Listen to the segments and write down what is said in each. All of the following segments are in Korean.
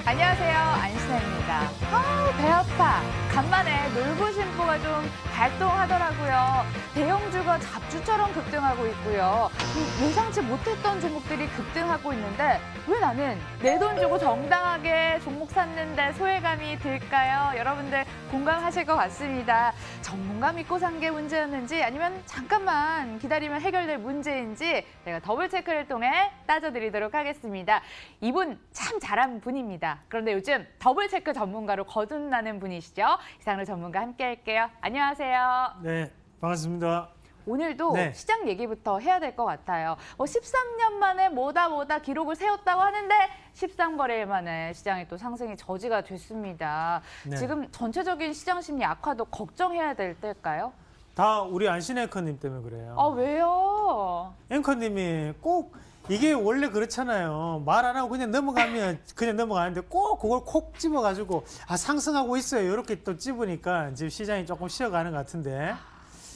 안녕하세요, 안신혜입니다. 배 아파. 간만에 놀부심보가 좀 발동하더라고요. 대형주가 잡주처럼 급등하고 있고요. 예상치 못했던 종목들이 급등하고 있는데 왜 나는 내 돈 주고 정당하게 종목 샀는데 소외감이 들까요? 여러분들 공감하실 것 같습니다. 전문가 믿고 산 게 문제였는지 아니면 잠깐만 기다리면 해결될 문제인지 제가 더블 체크를 통해 따져드리도록 하겠습니다. 이분 참 잘하는 분입니다. 그런데 요즘 더블 체크 전문가로 거듭나는 분이시죠. 이상로 전문가 함께 할게요. 안녕하세요. 네, 반갑습니다. 오늘도 시장 얘기부터 해야 될 것 같아요. 13년 만에 뭐다 기록을 세웠다고 하는데 13거래일 만에 시장이 또 상승이 저지가 됐습니다. 네. 지금 전체적인 시장 심리 악화도 걱정해야 될 때일까요? 다 우리 안신혜 앵커님 때문에 그래요. 아, 왜요? 앵커님이 꼭 이게 원래 그렇잖아요. 말 안 하고 그냥 넘어가면 그냥 넘어가는데 꼭 그걸 콕 집어가지고 상승하고 있어요. 이렇게 또 집으니까 지금 시장이 조금 쉬어가는 것 같은데.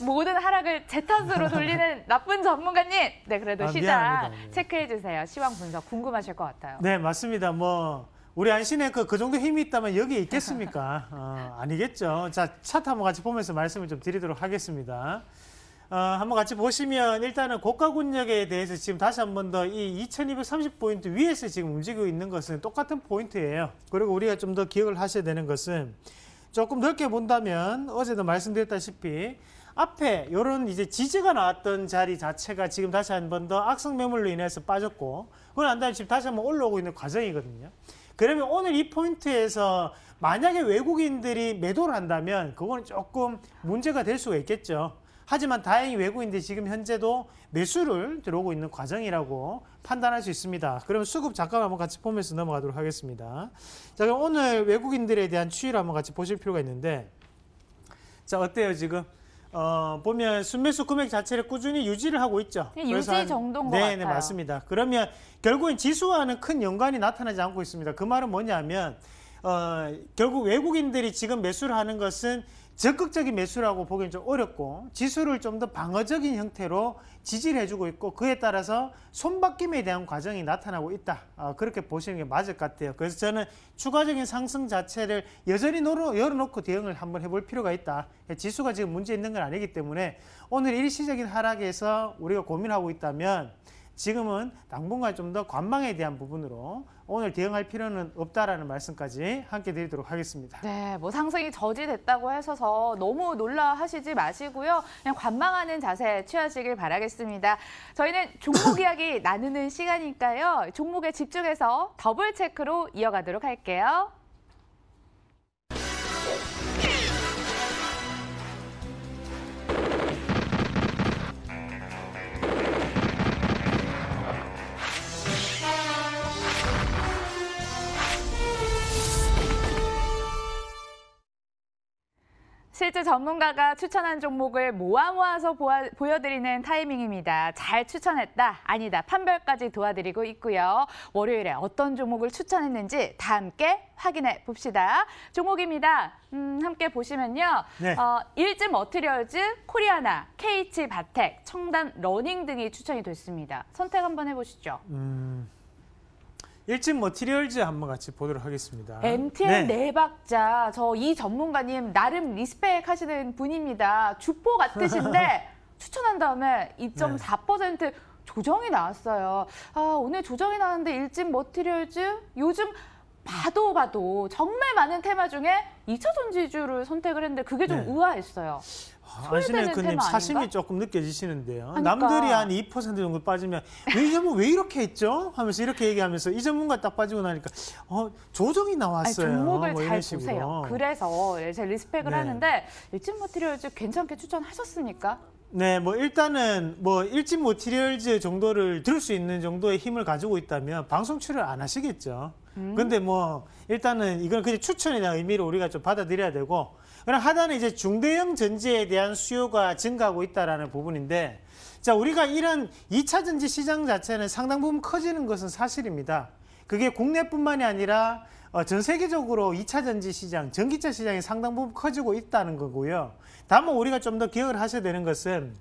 모든 하락을 제 탓으로 돌리는 나쁜 전문가님. 네, 그래도 시장 미안합니다. 체크해 주세요. 시황 분석 궁금하실 것 같아요. 네, 맞습니다. 우리 안신혜 그 정도 힘이 있다면 여기에 있겠습니까? 아니겠죠. 자, 차트 한번 같이 보면서 말씀을 좀 드리도록 하겠습니다. 한번 같이 보시면 일단은 고가 권역에 대해서 지금 다시 한 번 더 이 2230포인트 위에서 지금 움직이고 있는 것은 똑같은 포인트예요. 그리고 우리가 좀 더 기억을 하셔야 되는 것은 조금 넓게 본다면 어제도 말씀드렸다시피 앞에 이런 이제 지지가 나왔던 자리 자체가 지금 다시 한 번 더 악성 매물로 인해서 빠졌고 그건 안 다음에 지금 다시 한번 올라오고 있는 과정이거든요. 그러면 오늘 이 포인트에서 만약에 외국인들이 매도를 한다면 그거는 조금 문제가 될 수가 있겠죠. 하지만 다행히 외국인들이 지금 현재도 매수를 들어오고 있는 과정이라고 판단할 수 있습니다. 그럼 수급 잠깐 한번 같이 보면서 넘어가도록 하겠습니다. 자, 그럼 오늘 외국인들에 대한 추이를 한번 같이 보실 필요가 있는데 자, 어때요 지금? 보면 순매수 금액 자체를 꾸준히 유지를 하고 있죠. 유지 정도인 것 같아요. 네, 맞습니다. 그러면 결국엔 지수와는 큰 연관이 나타나지 않고 있습니다. 그 말은 뭐냐면 결국 외국인들이 지금 매수를 하는 것은 적극적인 매수라고 보기는 좀 어렵고 지수를 좀 더 방어적인 형태로 지지를 해주고 있고 그에 따라서 손바뀜에 대한 과정이 나타나고 있다. 그렇게 보시는 게 맞을 것 같아요. 그래서 저는 추가적인 상승 자체를 여전히 열어놓고 대응을 한번 해볼 필요가 있다. 지수가 지금 문제 있는 건 아니기 때문에 오늘 일시적인 하락에서 우리가 고민하고 있다면 지금은 당분간 좀 더 관망에 대한 부분으로 오늘 대응할 필요는 없다라는 말씀까지 함께 드리도록 하겠습니다. 네, 상승이 저지됐다고 하셔서 너무 놀라하시지 마시고요. 그냥 관망하는 자세 취하시길 바라겠습니다. 저희는 종목 이야기 나누는 시간이니까요. 종목에 집중해서 더블 체크로 이어가도록 할게요. 실제 전문가가 추천한 종목을 모아서 보여드리는 타이밍입니다. 잘 추천했다, 아니다, 판별까지 도와드리고 있고요. 월요일에 어떤 종목을 추천했는지 다 함께 확인해 봅시다. 종목입니다. 함께 보시면요. 네. 일진 머티리얼즈, 코리아나, KH 바텍, 청담 러닝 등이 추천이 됐습니다. 선택 한번 해보시죠. 일진 머티리얼즈 한번 같이 보도록 하겠습니다. MTN 네 박자. 저 이 전문가님 나름 리스펙 하시는 분입니다. 주포 같으신데 추천한 다음에 2.4% 조정이 나왔어요. 오늘 조정이 나왔는데 일진 머티리얼즈 요즘 봐도 정말 많은 테마 중에 2차 전지주를 선택을 했는데 그게 좀 의아했어요. 안신혜 앵커님 사심이 조금 느껴지시는데요. 그러니까. 남들이 한 2% 정도 빠지면 왜 이렇게 했죠? 하면서 이렇게 얘기하면서 이 전문가 딱 빠지고 나니까 조정이 나왔어요. 아니, 종목을 뭐 잘 보세요. 그래서 제 리스펙을 하는데 일진 머티리얼즈 괜찮게 추천하셨습니까? 네, 일단은 일진 머티리얼즈 정도를 들을 수 있는 정도의 힘을 가지고 있다면 방송 출연 안 하시겠죠. 근데 일단은 이건 그냥 추천에 대한 의미로 우리가 좀 받아들여야 되고 그럼 하단은 이제 중대형 전지에 대한 수요가 증가하고 있다라는 부분인데 자, 우리가 이런 2차 전지 시장 자체는 상당 부분 커지는 것은 사실입니다. 그게 국내뿐만이 아니라 전 세계적으로 2차 전지 시장, 전기차 시장이 상당 부분 커지고 있다는 거고요. 다만 우리가 좀 더 기억을 하셔야 되는 것은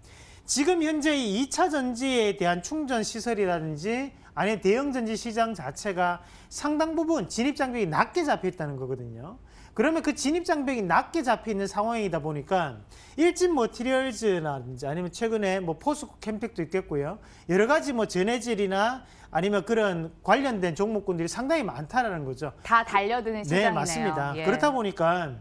지금 현재 이 2차 전지에 대한 충전 시설이라든지 아니면 대형 전지 시장 자체가 상당 부분 진입 장벽이 낮게 잡혀 있다는 거거든요. 그러면 그 진입 장벽이 낮게 잡혀 있는 상황이다 보니까 일진 머티리얼즈라든지 아니면 최근에 뭐 포스코 캠텍도 있겠고요. 여러 가지 뭐 전해질이나 아니면 그런 관련된 종목군들이 상당히 많다라는 거죠. 다 달려드는 시장이네요. 네, 맞습니다. 예. 그렇다 보니까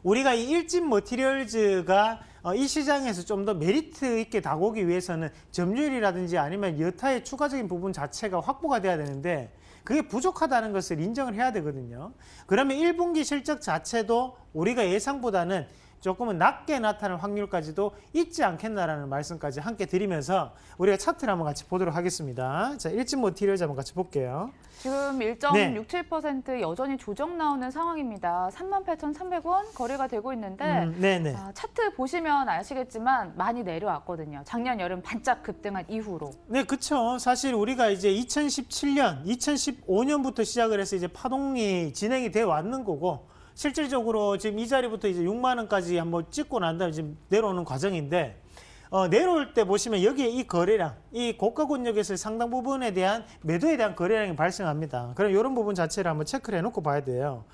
우리가 이 일진 머티리얼즈가 이 시장에서 좀 더 메리트 있게 다가오기 위해서는 점유율이라든지 아니면 여타의 추가적인 부분 자체가 확보가 돼야 되는데 그게 부족하다는 것을 인정을 해야 되거든요. 그러면 1분기 실적 자체도 우리가 예상보다는 조금은 낮게 나타날 확률까지도 있지 않겠나라는 말씀까지 함께 드리면서 우리가 차트를 한번 같이 보도록 하겠습니다. 자, 일진 머티리얼즈 한번 같이 볼게요. 지금 1.67% 여전히 조정 나오는 상황입니다. 38,300원 거래가 되고 있는데 네네. 차트 보시면 아시겠지만 많이 내려왔거든요. 작년 여름 반짝 급등한 이후로. 네, 그렇죠. 사실 우리가 이제 2017년, 2015년부터 시작을 해서 이제 파동이 진행이 돼 왔는 거고 실질적으로 지금 이 자리부터 이제 6만 원까지 한번 찍고 난 다음에 지금 내려오는 과정인데 내려올 때 보시면 여기에 이 거래량, 이 고가 권역에서 상당 부분에 대한 매도에 대한 거래량이 발생합니다. 그럼 이런 부분 자체를 한번 체크를 해놓고 봐야 돼요.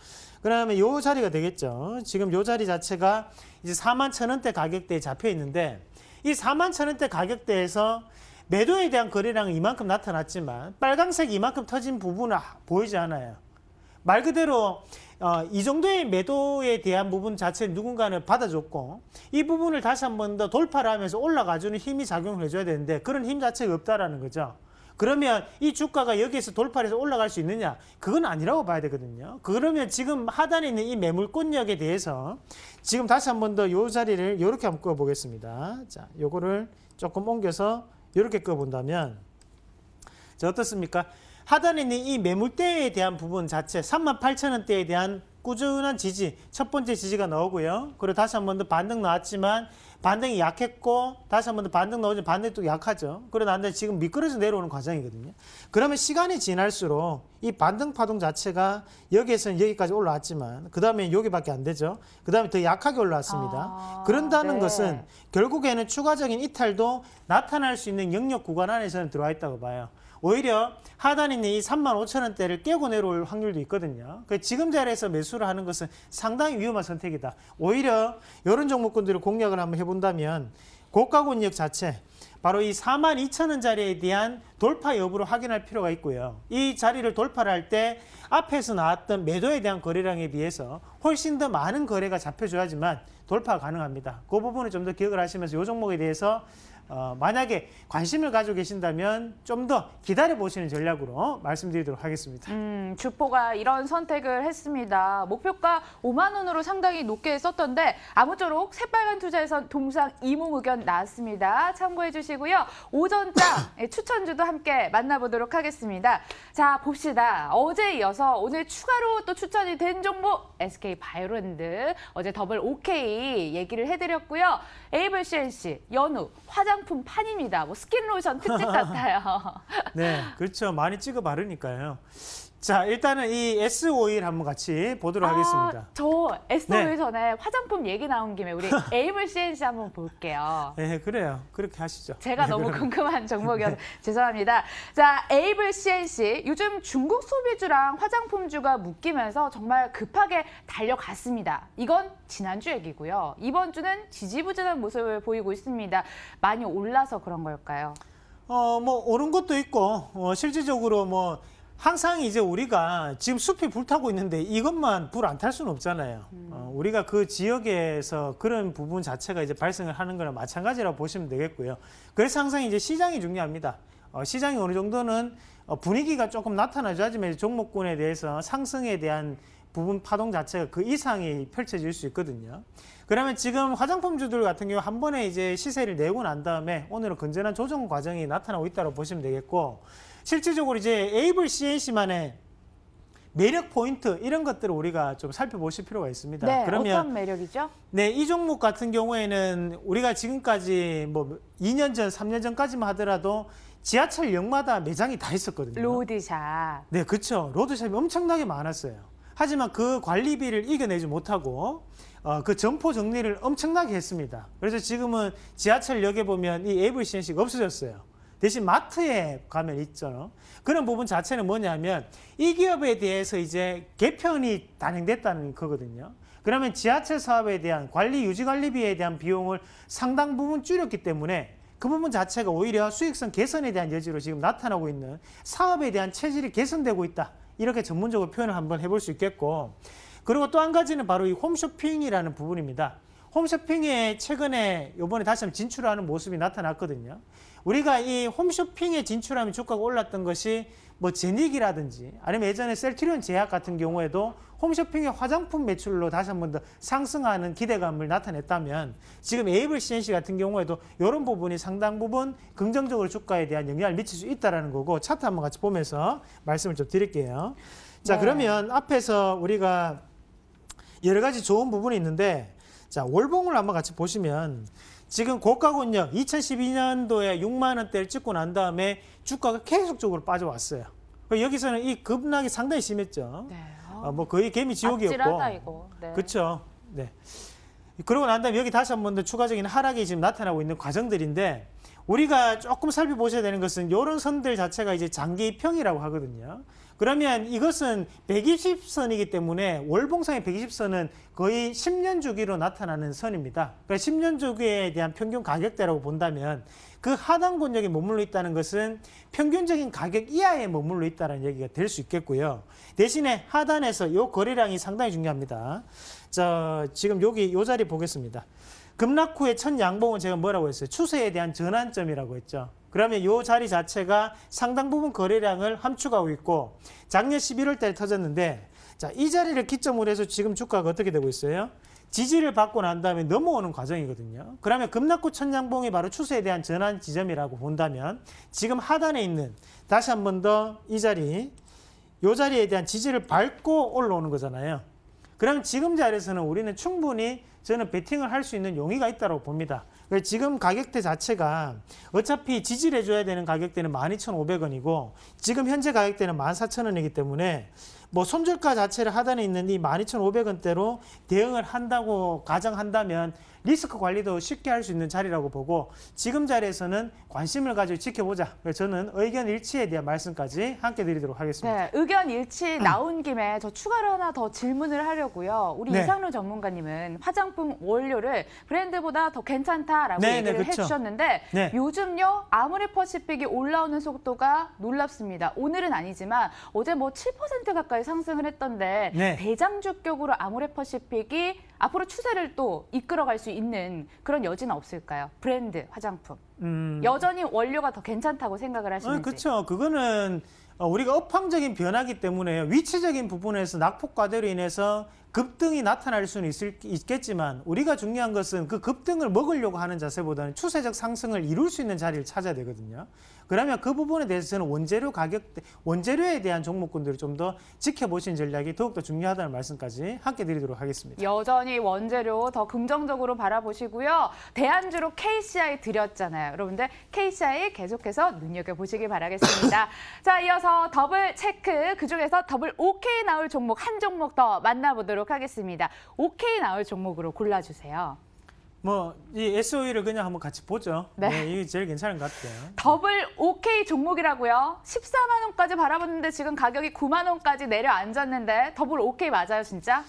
그러면 이 자리가 되겠죠. 지금 이 자리 자체가 이제 41,000원대 가격대에 잡혀 있는데 이 41,000원대 가격대에서 매도에 대한 거래량은 이만큼 나타났지만 빨강색 이만큼 터진 부분은 보이지 않아요. 말 그대로 이 정도의 매도에 대한 부분 자체를 누군가는 받아줬고 이 부분을 다시 한 번 더 돌파를 하면서 올라가주는 힘이 작용을 해줘야 되는데 그런 힘 자체가 없다라는 거죠. 그러면 이 주가가 여기에서 돌파를 해서 올라갈 수 있느냐? 그건 아니라고 봐야 되거든요. 그러면 지금 하단에 있는 이 매물권역에 대해서 지금 다시 한 번 더 이 자리를 이렇게 한번 꺼보겠습니다. 자, 요거를 조금 옮겨서 이렇게 꺼본다면 자, 어떻습니까? 하단에 있는 이 매물대에 대한 부분 자체 38,000원대에 대한 꾸준한 지지, 첫 번째 지지가 나오고요. 그리고 다시 한 번 더 반등 나왔지만 반등이 약했고 다시 한 번 더 반등 나오지만 반등이 또 약하죠. 그러다 난 지금 미끄러져 내려오는 과정이거든요. 그러면 시간이 지날수록 이 반등 파동 자체가 여기에서는 여기까지 올라왔지만 그 다음에 여기밖에 안 되죠. 그 다음에 더 약하게 올라왔습니다. 그런다는 네. 것은 결국에는 추가적인 이탈도 나타날 수 있는 영역 구간 안에서는 들어와 있다고 봐요. 오히려 하단에 있는 이 35,000원대를 깨고 내려올 확률도 있거든요. 지금 자리에서 매수를 하는 것은 상당히 위험한 선택이다. 오히려 이런 종목군들을 공략을 한번 해본다면 고가 권역 자체, 바로 이 42,000원짜리에 대한 돌파 여부를 확인할 필요가 있고요. 이 자리를 돌파를 할 때 앞에서 나왔던 매도에 대한 거래량에 비해서 훨씬 더 많은 거래가 잡혀줘야지만 돌파가 가능합니다. 그 부분을 좀 더 기억을 하시면서 이 종목에 대해서 만약에 관심을 가지고 계신다면 좀 더 기다려보시는 전략으로 말씀드리도록 하겠습니다. 주포가 이런 선택을 했습니다. 목표가 5만 원으로 상당히 높게 썼던데 아무쪼록 새빨간 투자에선 동상 이몽 의견 나왔습니다. 참고해 주시고요. 오전장 추천주도 함께 만나보도록 하겠습니다. 자, 봅시다. 어제 이어서 오늘 추가로 또 추천이 된 종목 SK바이오랜드 어제 더블 OK 얘기를 해드렸고요. 에이블 CNC, 연우, 화장품 판입니다. 뭐 스킨 로션 특집 같아요. 네, 그렇죠. 많이 찍어 바르니까요. 자, 일단은 이 S-오일 한번 같이 보도록 하겠습니다. 저 S-오일 네. 전에 화장품 얘기 나온 김에 우리 에이블 CNC 한번 볼게요. 네, 그래요. 그렇게 하시죠. 제가 네, 너무 그러면. 궁금한 종목이어서 죄송합니다. 자, 에이블 CNC 요즘 중국 소비주랑 화장품주가 묶이면서 정말 급하게 달려갔습니다. 이건 지난주 얘기고요. 이번 주는 지지부진한 모습을 보이고 있습니다. 많이 올라서 그런 걸까요? 뭐 오른 것도 있고 실질적으로 뭐 항상 이제 우리가 지금 숲이 불타고 있는데 이것만 불 안 탈 수는 없잖아요. 우리가 그 지역에서 그런 부분 자체가 이제 발생을 하는 거랑 마찬가지라고 보시면 되겠고요. 그래서 항상 이제 시장이 중요합니다. 시장이 어느 정도는 분위기가 조금 나타나줘야지만 종목군에 대해서 상승에 대한 부분 파동 자체가 그 이상이 펼쳐질 수 있거든요. 그러면 지금 화장품주들 같은 경우 한 번에 이제 시세를 내고 난 다음에 오늘은 건전한 조정 과정이 나타나고 있다고 보시면 되겠고, 실질적으로 이제 에이블 CNC만의 매력 포인트 이런 것들을 우리가 좀 살펴보실 필요가 있습니다. 네, 그러면 어떤 매력이죠? 네, 이 종목 같은 경우에는 우리가 지금까지 뭐 2년 전, 3년 전까지만 하더라도 지하철역마다 매장이 다 있었거든요. 로드샵. 네, 그렇죠. 로드샵이 엄청나게 많았어요. 하지만 그 관리비를 이겨내지 못하고 그 점포 정리를 엄청나게 했습니다. 그래서 지금은 지하철역에 보면 이 AVCNC가 없어졌어요. 대신 마트에 가면 있죠. 그런 부분 자체는 뭐냐면 이 기업에 대해서 이제 개편이 단행됐다는 거거든요. 그러면 지하철 사업에 대한 관리, 유지관리비에 대한 비용을 상당 부분 줄였기 때문에 그 부분 자체가 오히려 수익성 개선에 대한 여지로 지금 나타나고 있는 사업에 대한 체질이 개선되고 있다. 이렇게 전문적으로 표현을 한번 해볼 수 있겠고, 그리고 또 한 가지는 바로 이 홈쇼핑이라는 부분입니다. 홈쇼핑에 최근에 이번에 다시 한번 진출하는 모습이 나타났거든요. 우리가 이 홈쇼핑에 진출하면 주가가 올랐던 것이 뭐 제닉이라든지 아니면 예전에 셀트리온 제약 같은 경우에도 홈쇼핑의 화장품 매출로 다시 한번 더 상승하는 기대감을 나타냈다면 지금 AVCNC 같은 경우에도 이런 부분이 상당 부분 긍정적으로 주가에 대한 영향을 미칠 수 있다는 거고, 차트 한번 같이 보면서 말씀을 좀 드릴게요. 자, 그러면 앞에서 우리가 여러 가지 좋은 부분이 있는데, 자, 월봉을 한번 같이 보시면 지금 고가군역 2012년도에 6만 원대를 찍고 난 다음에 주가가 계속적으로 빠져왔어요. 여기서는 이 급락이 상당히 심했죠. 네. 뭐 거의 개미 지옥이었고. 아찔하다, 이거. 네. 그렇죠. 네. 그러고 난 다음에 여기 다시 한 번 더 추가적인 하락이 지금 나타나고 있는 과정들인데, 우리가 조금 살펴보셔야 되는 것은 이런 선들 자체가 이제 장기평이라고 하거든요. 그러면 이것은 120선이기 때문에 월봉상의 120선은 거의 10년 주기로 나타나는 선입니다. 그러니까 10년 주기에 대한 평균 가격대라고 본다면 그 하단 권역에 머물러 있다는 것은 평균적인 가격 이하에 머물러 있다는 얘기가 될 수 있겠고요. 대신에 하단에서 이 거래량이 상당히 중요합니다. 자, 지금 여기 이 자리 보겠습니다. 급락 후의 첫 양봉은 제가 뭐라고 했어요? 추세에 대한 전환점이라고 했죠. 그러면 이 자리 자체가 상당 부분 거래량을 함축하고 있고, 작년 11월 달에 터졌는데, 자, 이 자리를 기점으로 해서 지금 주가가 어떻게 되고 있어요? 지지를 받고 난 다음에 넘어오는 과정이거든요. 그러면 급락 후 첫 양봉이 바로 추세에 대한 전환 지점이라고 본다면 지금 하단에 있는, 다시 한 번 더 이 자리, 이 자리에 대한 지지를 밟고 올라오는 거잖아요. 그러면 지금 자리에서는 우리는 충분히 저는 베팅을 할 수 있는 용의가 있다고 봅니다. 지금 가격대 자체가 어차피 지지를 해줘야 되는 가격대는 12,500원이고 지금 현재 가격대는 14,000원이기 때문에 뭐 손절가 자체를 하단에 있는 이 12,500원대로 대응을 한다고 가정한다면 리스크 관리도 쉽게 할 수 있는 자리라고 보고, 지금 자리에서는 관심을 가지고 지켜보자. 저는 의견 일치에 대한 말씀까지 함께 드리도록 하겠습니다. 네, 의견 일치 나온 김에 저 추가로 하나 더 질문을 하려고요. 우리 네. 이상로 전문가님은 화장품 원료를 브랜드보다 더 괜찮다라고 네, 얘기를 그렇죠. 해주셨는데 네. 요즘요 아모레퍼시픽이 올라오는 속도가 놀랍습니다. 오늘은 아니지만 어제 뭐 7% 가까이 상승을 했던데 네. 대장주격으로 아모레퍼시픽이 앞으로 추세를 또 이끌어갈 수 있는 그런 여지는 없을까요? 브랜드 화장품. 여전히 원료가 더 괜찮다고 생각을 하시는지. 그렇죠. 그거는 우리가 업황적인 변화기 때문에 위치적인 부분에서 낙폭과대로 인해서 급등이 나타날 수는 있겠지만 우리가 중요한 것은 그 급등을 먹으려고 하는 자세보다는 추세적 상승을 이룰 수 있는 자리를 찾아야 되거든요. 그러면 그 부분에 대해서는 원재료에 대한 종목군들을 좀 더 지켜보신 전략이 더욱더 중요하다는 말씀까지 함께 드리도록 하겠습니다. 여전히 원재료 더 긍정적으로 바라보시고요. 대안주로 KCI 드렸잖아요. 여러분들 KCI 계속해서 눈여겨보시기 바라겠습니다. 자, 이어서 더블 체크, 그중에서 더블 OK 나올 종목 한 종목 더 만나보도록 하겠습니다. OK 나올 종목으로 골라주세요. 이 SOE를 그냥 한번 같이 보죠. 네. 이게 제일 괜찮은 것 같아요. 더블 OK 종목이라고요. 14만 원까지 바라봤는데 지금 가격이 9만 원까지 내려앉았는데 더블 OK 맞아요, 진짜?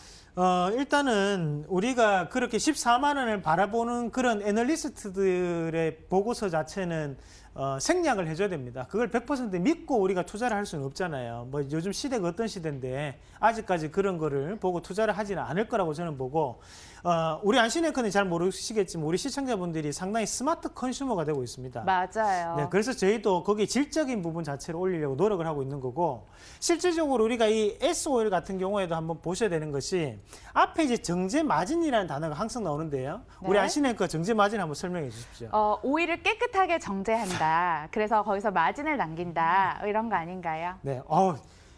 일단은 우리가 그렇게 14만 원을 바라보는 그런 애널리스트들의 보고서 자체는 생략을 해줘야 됩니다. 그걸 100% 믿고 우리가 투자를 할 수는 없잖아요. 뭐 요즘 시대가 어떤 시대인데 아직까지 그런 거를 보고 투자를 하지는 않을 거라고 저는 보고, 우리 안신에크는 잘 모르시겠지만 우리 시청자분들이 상당히 스마트 컨슈머가 되고 있습니다. 맞아요. 네, 그래서 저희도 거기 질적인 부분 자체를 올리려고 노력을 하고 있는 거고, 실질적으로 우리가 이 S-오일 같은 경우에도 한번 보셔야 되는 것이 앞에 이제 정제 마진이라는 단어가 항상 나오는데요. 네. 우리 안신에크 정제 마진 한번 설명해 주십시오. 오일을 깨끗하게 정제한다. 그래서 거기서 마진을 남긴다. 이런 거 아닌가요? 네,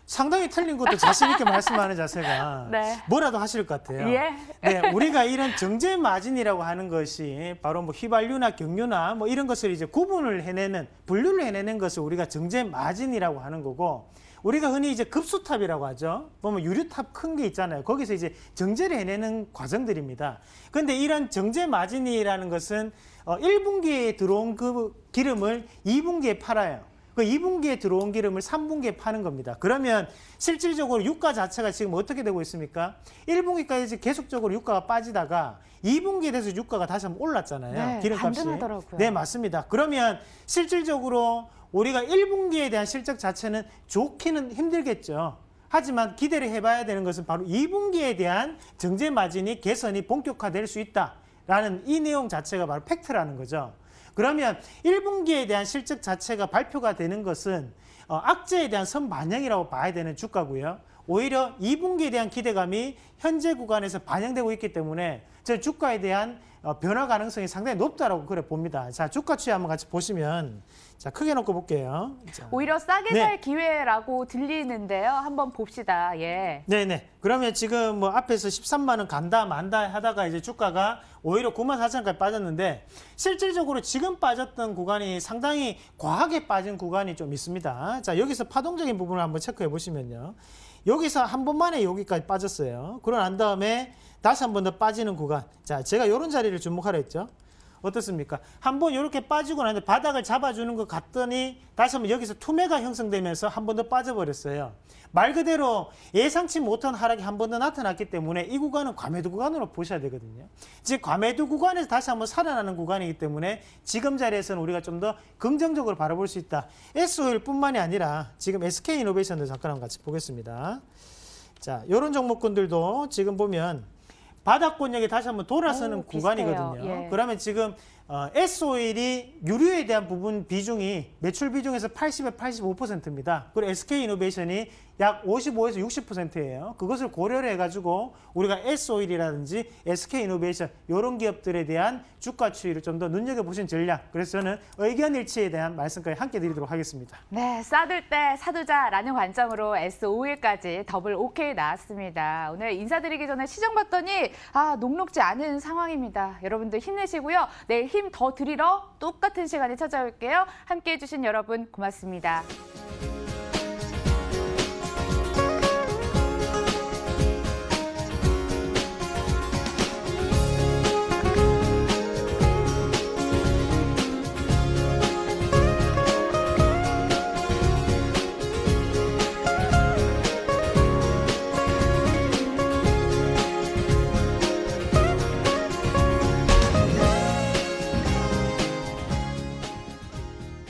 상당히 틀린 것도 자신 있게 말씀하는 자세가 네. 뭐라도 하실 것 같아요. 예. 네, 우리가 이런 정제 마진이라고 하는 것이 바로 뭐 휘발유나 경유나 뭐 이런 것을 이제 구분을 해내는, 분류를 해내는 것을 우리가 정제 마진이라고 하는 거고, 우리가 흔히 이제 급수탑이라고 하죠. 보면 유류탑 큰 게 있잖아요. 거기서 이제 정제를 해내는 과정들입니다. 그런데 이런 정제 마진이라는 것은 1분기에 들어온 그 기름을 2분기에 팔아요. 그 2분기에 들어온 기름을 3분기에 파는 겁니다. 그러면 실질적으로 유가 자체가 지금 어떻게 되고 있습니까? 1분기까지 계속적으로 유가가 빠지다가 2분기에 돼서 유가가 다시 한번 올랐잖아요. 네, 기름값이. 반등하더라고요. 네, 맞습니다. 그러면 실질적으로 우리가 1분기에 대한 실적 자체는 좋기는 힘들겠죠. 하지만 기대를 해봐야 되는 것은 바로 2분기에 대한 정제 마진이 개선이 본격화될 수 있다라는 이 내용 자체가 바로 팩트라는 거죠. 그러면 1분기에 대한 실적 자체가 발표가 되는 것은 악재에 대한 선반영이라고 봐야 되는 주가고요. 오히려 2분기에 대한 기대감이 현재 구간에서 반영되고 있기 때문에 저 주가에 대한 변화 가능성이 상당히 높다라고 그래 봅니다. 자, 주가 추이 한번 같이 보시면, 자, 크게 놓고 볼게요. 자. 오히려 싸게 네. 살 기회라고 들리는데요. 한번 봅시다. 예. 네네. 그러면 지금 뭐 앞에서 13만 원 간다 만다 하다가 이제 주가가 오히려 9만 4천원까지 빠졌는데, 실질적으로 지금 빠졌던 구간이 상당히 과하게 빠진 구간이 좀 있습니다. 자, 여기서 파동적인 부분을 한번 체크해 보시면요. 여기서 한 번만에 여기까지 빠졌어요. 그러고 난 다음에 다시 한 번 더 빠지는 구간. 자, 제가 이런 자리를 주목하라 했죠. 어떻습니까? 한번 이렇게 빠지고 나는데 바닥을 잡아주는 것 같더니 다시 한번 여기서 투매가 형성되면서 한 번 더 빠져버렸어요. 말 그대로 예상치 못한 하락이 한 번 더 나타났기 때문에 이 구간은 과매도 구간으로 보셔야 되거든요. 즉 과매도 구간에서 다시 한번 살아나는 구간이기 때문에 지금 자리에서는 우리가 좀 더 긍정적으로 바라볼 수 있다. S-오일뿐만이 아니라 지금 SK이노베이션도 잠깐 한번 같이 보겠습니다. 자, 이런 종목군들도 지금 보면 바닥권역에 다시 한번 돌아서는 구간이거든요. 예. 그러면 지금 S-오일이 유류에 대한 부분 비중이 매출 비중에서 80에 85%입니다. 그리고 SK이노베이션이 약 55에서 60%예요. 그것을 고려를 해가지고 우리가 S-오일이라든지 SK이노베이션 이런 기업들에 대한 주가 추이를 좀 더 눈여겨보신 전략. 그래서 저는 의견 일치에 대한 말씀까지 함께 드리도록 하겠습니다. 네, 싸들 때 사두자라는 관점으로 S-오일까지 더블 OK 나왔습니다. 오늘 인사드리기 전에 시정 봤더니 녹록지 않은 상황입니다. 여러분들 힘내시고요. 내일 힘 더 드리러 똑같은 시간에 찾아올게요. 함께해 주신 여러분 고맙습니다.